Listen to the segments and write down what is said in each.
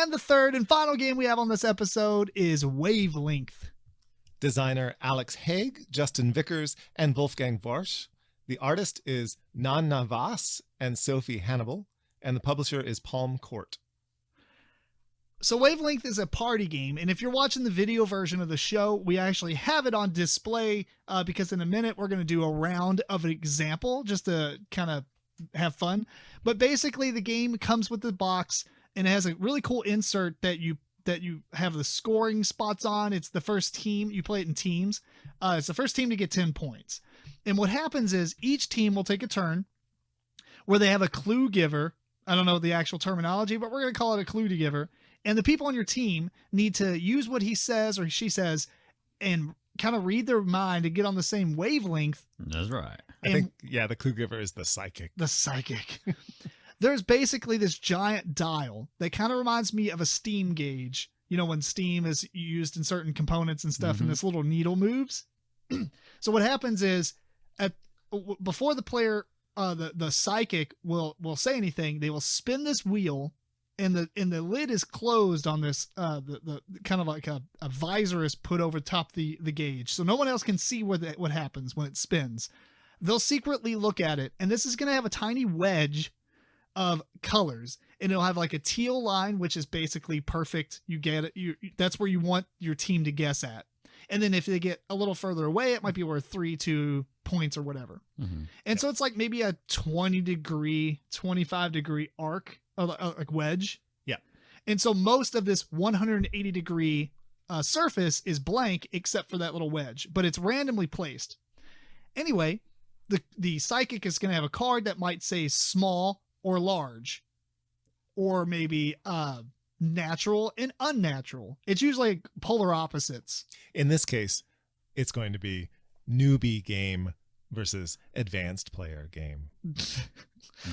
And the third and final game we have on this episode is Wavelength. Designer Alex Hague, Justin Vickers, and Wolfgang Warsch. The artist is Hvass and Sofie Hannibal, and the publisher is Palm Court. So Wavelength is a party game, and if you're watching the video version of the show, we actually have it on display because in a minute we're going to do a round of an example just to kind of have fun. But basically the game comes with the box and it has a really cool insert that you have the scoring spots on. It's the first team. You play it in teams. It's the first team to get 10 points. And what happens is each team will take a turn where they have a clue giver. I don't know the actual terminology, but we're going to call it a clue giver. And the people on your team need to use what he says or she says and kind of read their mind and get on the same wavelength. That's right. I think, the clue giver is the psychic. The psychic. There's basically this giant dial that kind of reminds me of a steam gauge. You know, when steam is used in certain components and stuff and this little needle moves. So what happens is before the player, the psychic will say anything, they will spin this wheel and the lid is closed on this, the kind of like a visor is put over top the gauge. So no one else can see what happens when it spins. They'll secretly look at it. And this is going to have a tiny wedge of colors, and it'll have like a teal line, which is basically perfect. You get it. That's where you want your team to guess at. And then if they get a little further away, it might be worth 2 points or whatever. And so it's like maybe a 20-degree, 25-degree arc, or like wedge. Yeah. And so most of this 180-degree surface is blank except for that little wedge, but it's randomly placed. Anyway, the psychic is going to have a card that might say small or large, or maybe natural and unnatural. It's usually polar opposites. In this case, it's going to be newbie game versus advanced player game.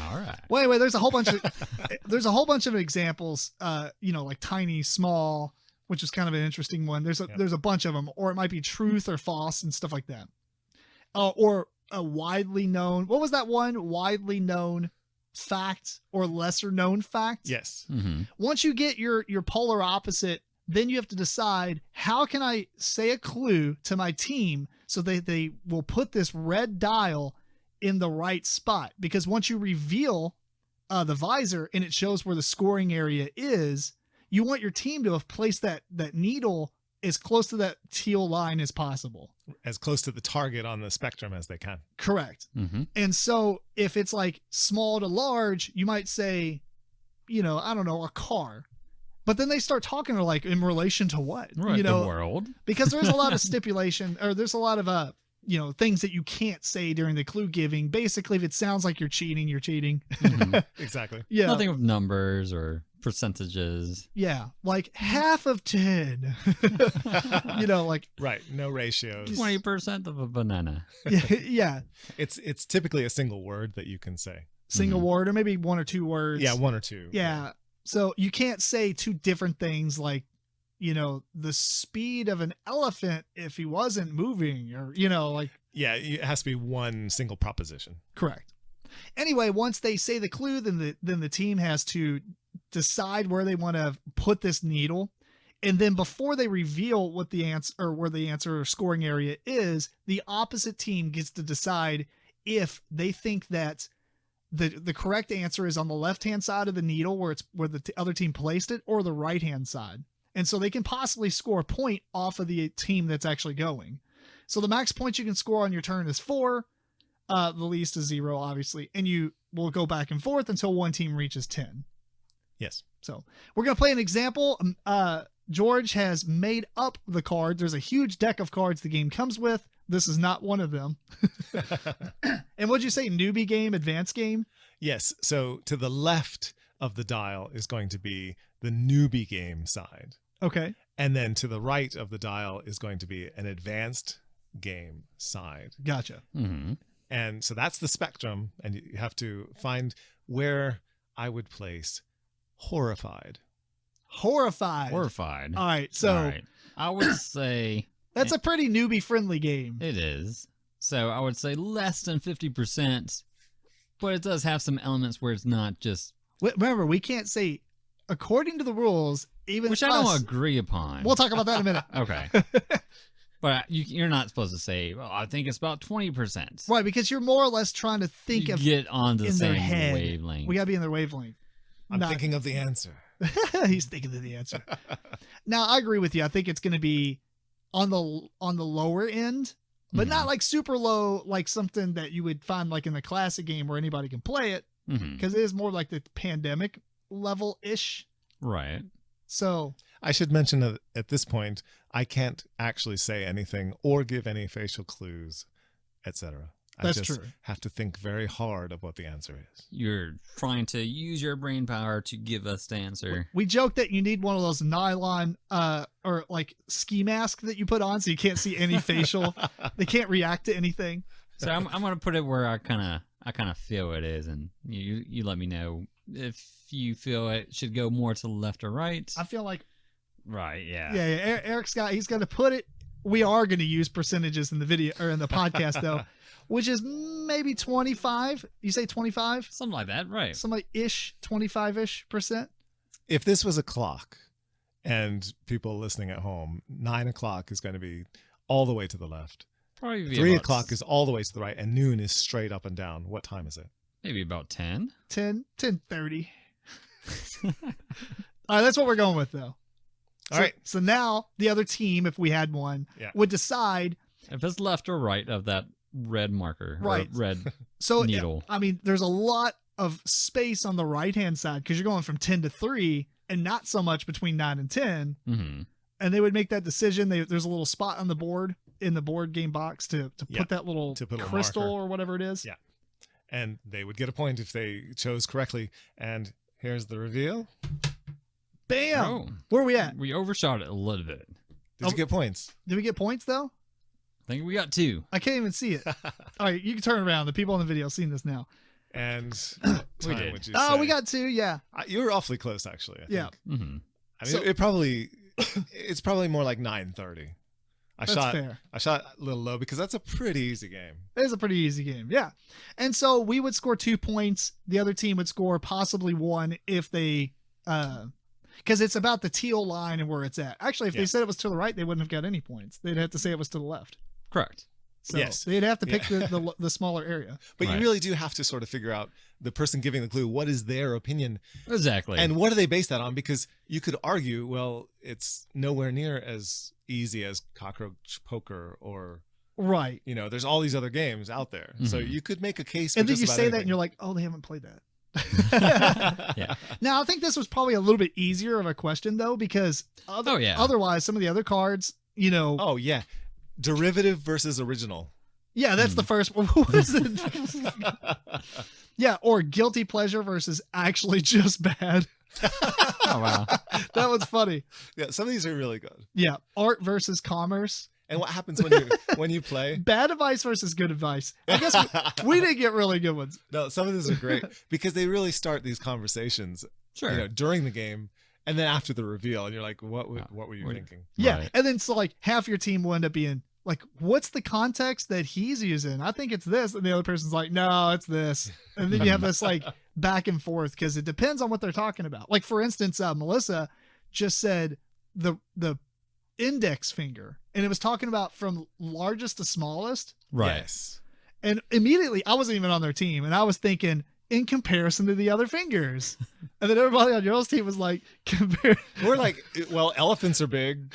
All right. Wait, there's a whole bunch of examples, like tiny, small, which is kind of an interesting one. There's a bunch of them, or it might be truth or false and stuff like that. Or a widely known, what was that one? Widely known fact or lesser known fact. Yes. Once you get your polar opposite, then you have to decide, how can I say a clue to my team so they will put this red dial in the right spot? Because once you reveal the visor and it shows where the scoring area is, you want your team to have placed that needle as close to that teal line as possible. As close to the target on the spectrum as they can. Correct. And so if it's like small to large, you might say, I don't know, a car. But then they start talking like in relation to what? Right, the world. Because there's a lot of stipulation, or there's a lot of things that you can't say during the clue giving. Basically, if it sounds like you're cheating, you're cheating. Exactly. Yeah. Nothing with numbers or percentages. Yeah. Like half of 10. Right. No ratios. 20% of a banana. Yeah. It's typically a single word that you can say. Single word, or maybe 1 or 2 words. Yeah, 1 or 2. Yeah. So you can't say 2 different things like, the speed of an elephant if he wasn't moving, or, Yeah, it has to be one single proposition. Correct. Anyway, once they say the clue, then the team has to decide where they want to put this needle. And then before they reveal what the answer, or where the answer or scoring area is, the opposite team gets to decide if they think that the correct answer is on the left-hand side of the needle where the other team placed it, or the right-hand side. And so they can possibly score a point off of the team that's actually going. So the max points you can score on your turn is 4. The least is 0, obviously. And you will go back and forth until one team reaches 10. Yes. So we're going to play an example. George has made up the cards. There's a huge deck of cards the game comes with. This is not one of them. And what'd you say? Newbie game, advanced game? Yes. So to the left of the dial is going to be the newbie game side. Okay. And then to the right of the dial is going to be an advanced game side. Gotcha. And so that's the spectrum. And you have to find where I would place horrified. Horrified. All right. So I would say that's a pretty newbie friendly game. It is. So I would say less than 50%, but it does have some elements where it's not just. Remember, we can't say according to the rules, even Which I don't agree upon. We'll talk about that in a minute. Okay. But you're not supposed to say, well, I think it's about 20%. Right, because you're more or less trying to think You of get on the in their same head. wavelength. We got to be in their wavelength. I'm thinking of the answer. He's thinking of the answer. Now, I agree with you. I think it's going to be on the lower end, but not like super low, like something that you would find like in the classic game where anybody can play it, because it is more like the pandemic level-ish. Right. So I should mention that at this point, I can't actually say anything or give any facial clues, etc. That's I just true. have to think very hard of what the answer is. You're trying to use your brain power to give us the answer. we joke that you need one of those nylon or like ski mask that you put on so you can't see any facial. They can't react to anything. So I'm going to put it where I kind of feel it is, and you let me know if you feel it should go more to the left or right. I feel like Right, yeah. yeah. Eric's he's going to put it. We are going to use percentages in the video or in the podcast though, which is maybe 25. You say 25? Something like that, right. Something like ish, 25-ish %. If this was a clock and people listening at home, 9 o'clock is going to be all the way to the left. Probably be 3 about o'clock is all the way to the right, and noon is straight up and down. What time is it? maybe about 10. 10:30. All right, that's what we're going with though. All right. So now the other team, if we had one, would decide. If it's left or right of that red marker, Right. or red So needle. I mean, there's a lot of space on the right-hand side because you're going from 10 to 3 and not so much between 9 and 10. Mm-hmm. And they would make that decision. There's a little spot on the board in the board game box to put that little crystal marker or whatever it is. Yeah. And they would get a point if they chose correctly. And here's the reveal. Bam! Oh. Where are we at? We overshot it a little bit. Did you get points? Did we get points though? I think we got 2. I can't even see it. All right, you can turn around. The people on the video seen this now. And what We time did. would you Oh, say? we got 2. Yeah. You were awfully close, actually. I Yeah. think. Mm-hmm. I mean, So- it's probably more like 9:30. That's fair. I shot a little low because that's a pretty easy game. It is a pretty easy game. Yeah. And so we would score 2 points. The other team would score possibly 1 if they, because it's about the teal line and where it's at. Actually, if they said it was to the right, they wouldn't have got any points. They'd have to say it was to the left. Correct. So Yes. they'd have to pick the smaller area. But Right. you really do have to sort of figure out the person giving the clue, what is their opinion? Exactly. And what do they base that on? Because you could argue, well, it's nowhere near as easy as cockroach poker or, Right. you know, there's all these other games out there. So Mhm. you could make a case for And then just you about say that anything. and you're like, oh, they haven't played that. Yeah. Now, I think this was probably a little bit easier of a question, though, because otherwise, some of the other cards, you know. Oh, yeah. Derivative versus original. Yeah, that's the first one. What is it? Yeah, or guilty pleasure versus actually just bad. Oh, wow. That was funny. Yeah, some of these are really good. Yeah, art versus commerce. And what happens when you play? Bad advice versus good advice. I guess we didn't get really good ones. No, some of these are great because they really start these conversations, Sure. you know, during the game and then after the reveal, and you're like, what were you thinking? Yeah, Right. and then so like half your team will end up being like, what's the context that he's using? I think it's this. And the other person's like, no, it's this. And then you have this like back and forth because it depends on what they're talking about. Like, for instance, Melissa just said the index finger, and it was talking about from largest to smallest. Right. Yes. And immediately I wasn't even on their team. And I was thinking, in comparison to the other fingers. And then everybody on y'all's team was like, compare. We're like, well, elephants are big.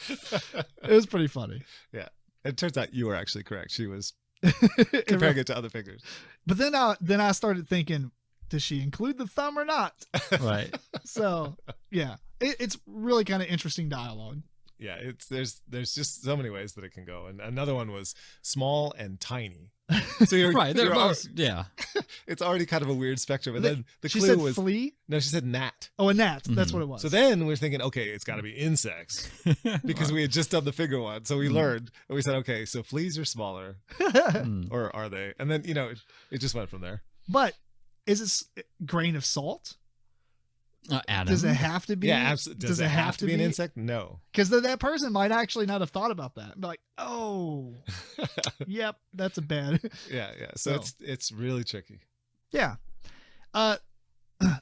It was pretty funny. Yeah. It turns out you were actually correct. She was comparing it to other fingers. But then I started thinking, does she include the thumb or not? Right. So yeah, it's really kind of interesting dialogue. Yeah, there's just so many ways that it can go. And another one was small and tiny. So you're Right. They're you're both, yeah. it's already kind of a weird spectrum. And then the She clue said was flea. no, she said gnat. Oh, a gnat. That's what it was. So then we're thinking, okay, it's got to be insects because we had just done the figure one. So we learned and we said, okay, so fleas are smaller, Mm. or are they? And then it just went from there. But is it grain of salt? Adam. Does it have to be? Yeah, absolutely. Does it have to be an insect? No. Because that person might actually not have thought about that. Be like, oh, yep, that's a bad. Yeah. So So. it's really tricky. Yeah. The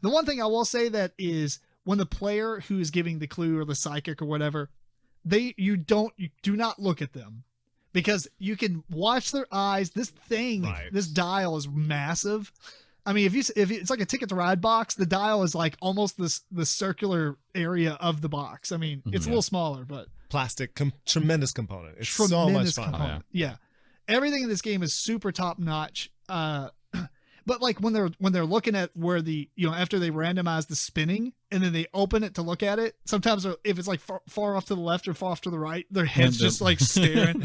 one thing I will say that is when the player who is giving the clue or the psychic or whatever, you do not look at them, because you can watch their eyes. This thing, this dial is massive. I mean, if it's like a Ticket to Ride box, the dial is like almost the circular area of the box. I mean, it's a little smaller, but plastic, tremendous component. It's so much fun. Oh, yeah. Everything in this game is super top notch. But like when they're looking at where after they randomize the spinning and then they open it to look at it, sometimes if it's like far off to the left or far off to the right, their head's just like staring.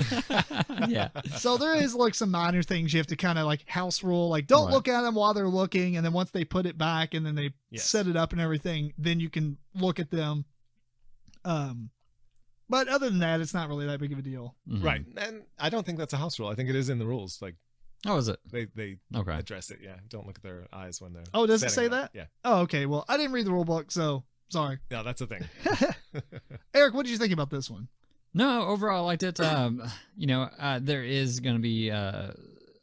Yeah. So there is like some minor things you have to kind of like house rule, like don't look at them while they're looking, and then once they put it back and then they set it up and everything, then you can look at them. But other than that, it's not really that big of a deal. Mm-hmm. Right. And I don't think that's a house rule. I think it is in the rules. Like, oh, is it? They address it. Yeah. Don't look at their eyes when they're. Oh, does it say that? Yeah. Oh, okay. Well, I didn't read the rule book, so sorry. No, that's the thing. Eric, what did you think about this one? No, overall, I liked it. There is going to be a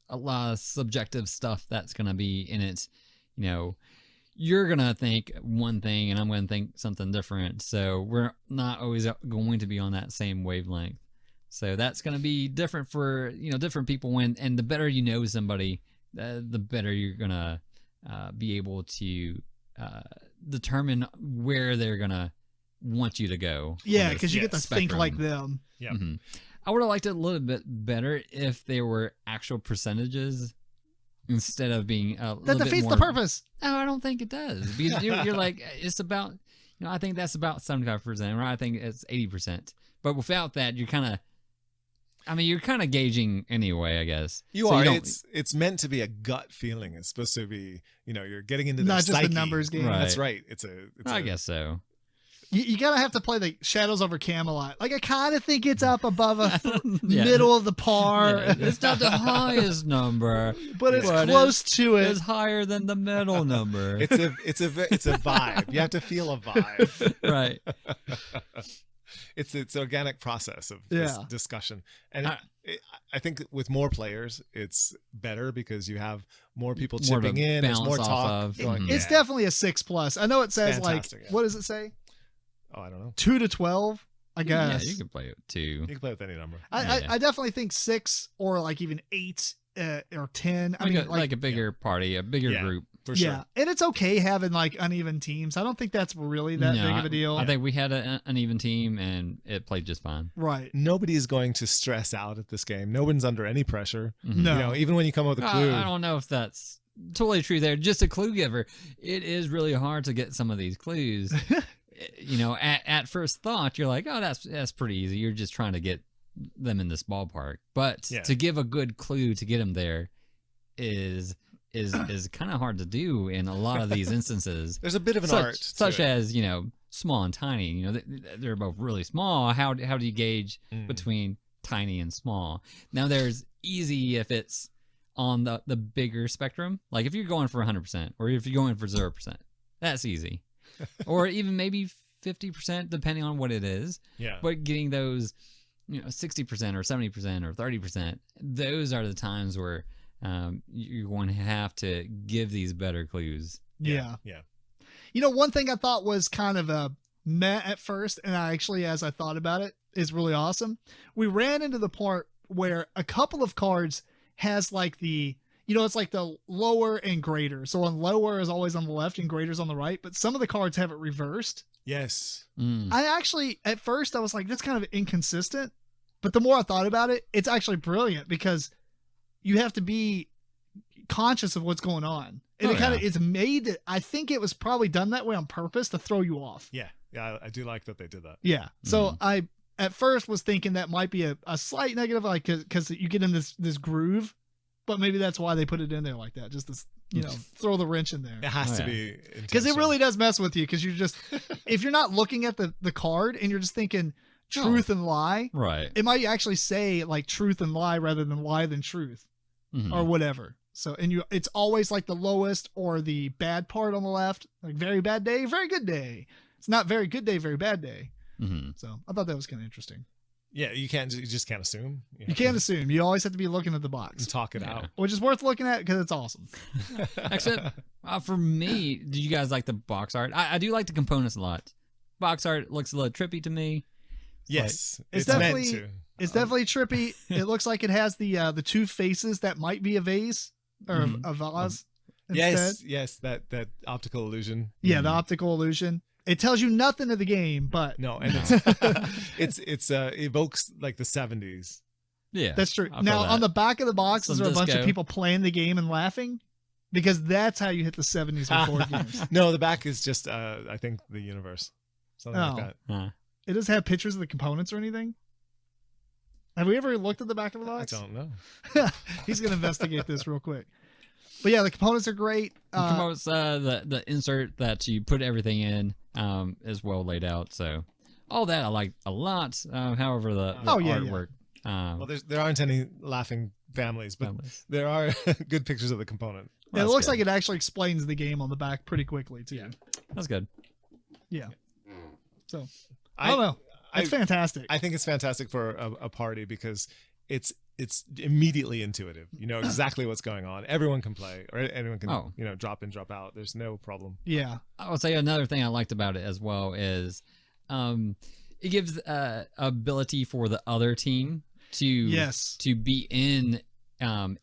lot of subjective stuff that's going to be in it. You're going to think one thing and I'm going to think something different. So we're not always going to be on that same wavelength. So that's going to be different for, different people and the better you know somebody, the better you're going to be able to determine where they're going to want you to go. Yeah, because you get to spectrum. think like them. Yeah. Mm-hmm. I would have liked it a little bit better if they were actual percentages instead of being a little bit more. That defeats the purpose. No, I don't think it does. Because you're like, it's about, I think that's about 75%, right? I think it's 80%. But without that, you're kind of gauging anyway, I guess. It's meant to be a gut feeling. It's supposed to be, you're getting into not the just psyche. The numbers game. Right. That's right. I guess so. You gotta have to play the Shadows over Camelot. Like I kind of think it's up above a middle of the par. Yeah, it's not the highest number, but it's close to it. It's higher than the middle number. It's a vibe. You have to feel a vibe, right? It's organic process of this discussion, and I think with more players, it's better because you have more people chipping in. There's more talk going. It's definitely a 6+. I know it says what does it say? Oh, I don't know. 2 to 12, I guess. Yeah, you can play it 2. You can play with any number. I definitely think 6 or like even 8 or 10. I mean, like a bigger party, a bigger group. For sure. Yeah, and it's okay having like uneven teams. I don't think that's really that big of a deal. I think we had an uneven team and it played just fine. Right. Nobody's going to stress out at this game. No one's under any pressure. Mm-hmm. No. Even when you come up with a clue. I don't know if that's totally true there. Just a clue giver. It is really hard to get some of these clues. At first thought, you're like, oh, that's pretty easy. You're just trying to get them in this ballpark. But to give a good clue to get them there is kind of hard to do in a lot of these instances. There's a bit of an art, such as small and tiny. They're both really small. How do you gauge between tiny and small? Now there's easy if it's on the bigger spectrum. Like if you're going for 100% or if you're going for 0%, that's easy. Or even maybe 50%, depending on what it is. Yeah. But getting those, 60% or 70% or 30%, those are the times where you're going to have to give these better clues. Yeah. One thing I thought was kind of a meh at first, and as I thought about it, is really awesome. We ran into the part where a couple of cards has like the, it's like the lower and greater. So on lower is always on the left and greater is on the right, but some of the cards have it reversed. Yes. I actually, at first I was like, that's kind of inconsistent, but the more I thought about it, it's actually brilliant because you have to be conscious of what's going on. And it's made, I think it was probably done that way on purpose to throw you off. Yeah. Yeah. I do like that they did that. Yeah. So I, at first was thinking that might be a slight negative, like, cause you get in this groove, but maybe that's why they put it in there like that. Just to, throw the wrench in there. It has to be. Cause it really does mess with you. Cause you're just, if you're not looking at the card and you're just thinking truth and lie, right? It might actually say like truth and lie rather than lie than truth or whatever. So, and it's always like the lowest or the bad part on the left, like very bad day, very good day. It's not very good day, very bad day. Mm-hmm. So I thought that was kind of interesting. Yeah, you just can't assume. You can't assume. You always have to be looking at the box, and talk it out. which is worth looking at because it's awesome. Except for me, do you guys like the box art? I do like the components a lot. Box art looks a little trippy to me. Yes, It's meant definitely- to. It's definitely trippy. It looks like it has the two faces that might be a vase or a vase. Instead. Yes, that optical illusion. Yeah, the optical illusion. It tells you nothing of the game, but No, and it's evokes like the 70s. Yeah, that's true. I feel Now, that. on the back of the box, is Some there a bunch of disco. people playing the game and laughing? Because that's how you hit the 70s with board games. No, the back is just I think the universe. Something Oh. like that. Huh. It doesn't have pictures of the components or anything? Have we ever looked at the back of the I box? don't know. He's going to investigate this real quick. But yeah, the components are great. The components, the insert that you put everything in is well laid out. So all that I like a lot. However, the artwork. Well, there aren't any laughing families, but there are good pictures of the component. It looks like it actually explains the game on the back pretty quickly, too. Yeah. That's good. Yeah. So, I don't know. It's fantastic. I think it's fantastic for a party because it's immediately intuitive. You know exactly what's going on. Everyone can play, or anyone can drop in, drop out. There's no problem. Yeah. I would say another thing I liked about it as well is it gives ability for the other team to be in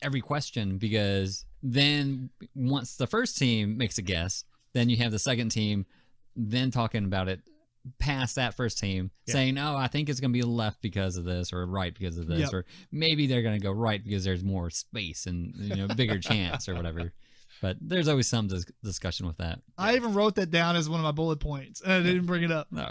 every question, because then once the first team makes a guess, then you have the second team then talking about it past that first team, saying, oh, I think it's going to be left because of this, or right because of this, or maybe they're going to go right because there's more space and bigger chance or whatever. But there's always some discussion with that. I even wrote that down as one of my bullet points, and I didn't bring it up. No.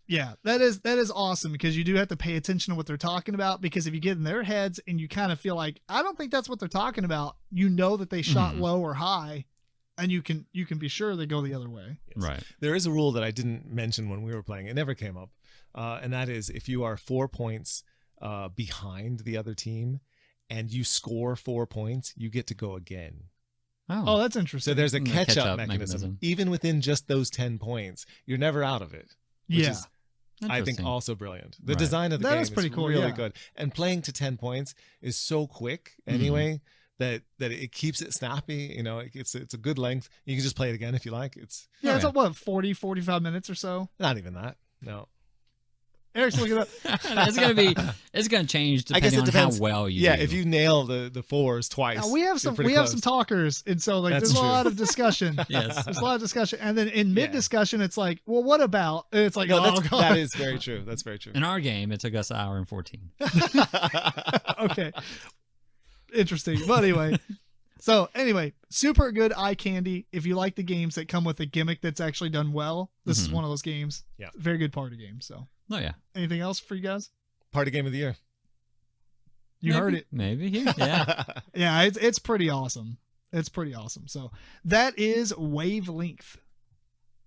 Yeah, that is awesome, because you do have to pay attention to what they're talking about, because if you get in their heads and you kind of feel like, I don't think that's what they're talking about, you know that they shot low or high, and you can be sure they go the other way. Yes. Right. There is a rule that I didn't mention when we were playing. It never came up. And that is, if you are 4 points behind the other team and you score 4 points, you get to go again. Oh, that's interesting. So there's a The catch-up mechanism. Even within just those 10 points, you're never out of it. Which is, I think, also brilliant. The design of the game is pretty cool, really good. And playing to 10 points is so quick anyway. That it keeps it snappy, it's a good length. You can just play it again if you like. It's like, what, 40, 45 minutes or so? not even that. No. Eric's looking up. it's gonna change depending on how well you do. If you nail the 4s twice. Now, we have some talkers, and so there's a lot of discussion. Yes. There's a lot of discussion. And then in mid discussion it's like, well, what about? And it's like, that is very true. That's very true. In our game, it took us 1 hour and 14. Okay. Interesting. But anyway, super good eye candy. If you like the games that come with a gimmick that's actually done well, this is one of those games. Yeah. Very good party game. So, Oh yeah. Anything else for you guys? Party game of the year. You heard it. Maybe. Yeah. Yeah, it's pretty awesome. It's pretty awesome. So that is Wavelength.